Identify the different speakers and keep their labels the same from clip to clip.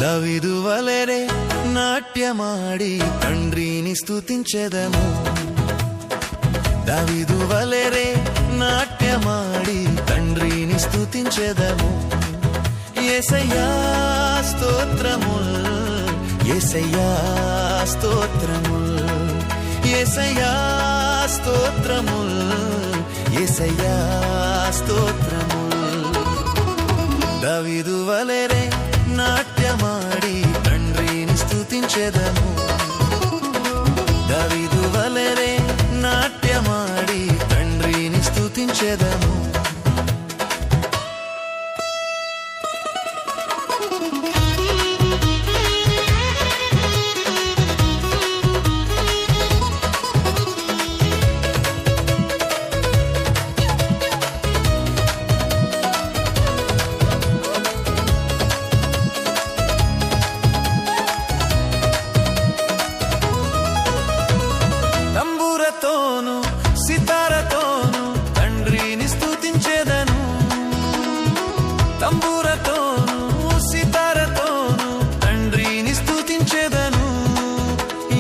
Speaker 1: దావీదు వలెనే నాట్యమాడి తండ్రిని స్తుతించెదము. దావీదు వలెనే నాట్యమాడి తండ్రిని స్తుతించెదము. యేసయ్యా స్తోత్రముల్, యేసయ్యా స్తోత్రముల్, యేసయ్యా స్తోత్రముల్, యేసయ్యా స్తోత్రముల్. దావీదు వలెనే నాట్యమాడి తండ్రిని స్తుతించెదము. దావీదు వలెనే నాట్యమాడి తండ్రిని స్తుతించెదము. తంబురతోను సితారతోను తండ్రిని స్తుతించెదను. తంబురతోను సితారతోను తండ్రిని స్తుతించెదను.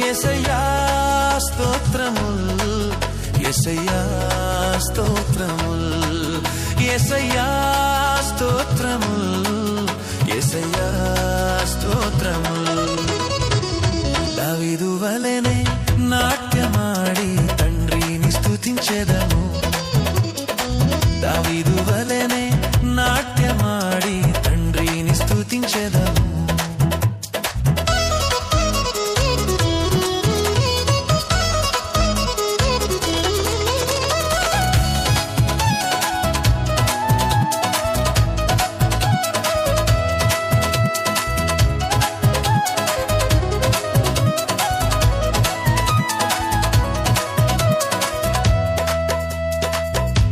Speaker 1: యేసయ్యా స్తోత్రముల్, యేసయ్యా స్తోత్రముల్, యేసయ్యా స్తోత్రముల్, యేసయ్యా స్తోత్రముల్. దావీదు వలెనే నాట్యమాడి తండ్రిని స్తుతించెదము. దావీదు వలెనే నాట్యమాడి తండ్రిని స్తుతించెదము.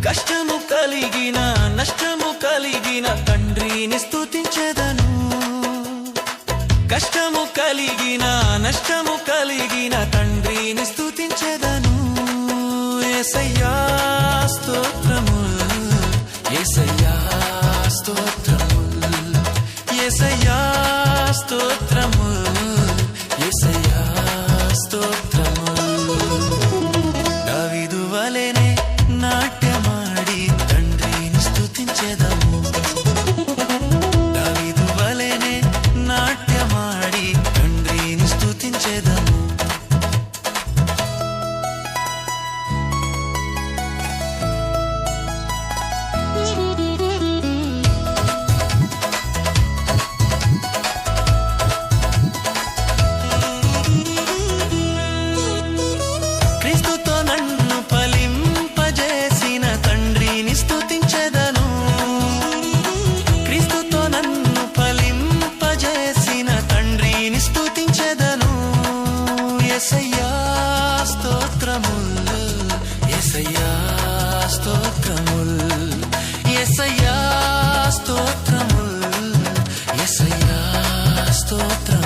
Speaker 1: కష్టము కలిగిన నష్టము కలిగిన తండ్రిని స్తుతించెదను. కష్టము కలిగిన నష్టము కలిగిన తండ్రిని స్తుతించెదను. యేసయ్యా స్తోత్రముల్, యేసయ్యా స్తోత్రముల్, యేసయ్యా స్తోత్రముల్, యేసయ్యా స్తోత్రముల్. దావీదు వలెనే నాట్యమాడి తండ్రిని స్తుతించెదము. దావీదు వలెనే నాట్యమాడి తండ్రిని స్తుతించెదము. క్రీస్తుతో నన్ను ఫలింపజేసిన తండ్రిని స్తుతించెదను. క్రీస్తుతో నన్ను ఫలింపజేసిన తండ్రిని స్తుతించెదను. యేసయ్యా స్తోత్రముల్, యేసయ్యా స్తోత్రముల్, యేసయ్యా స్తోత్రముల్, యేసయ్యా స్తోత్రముల్.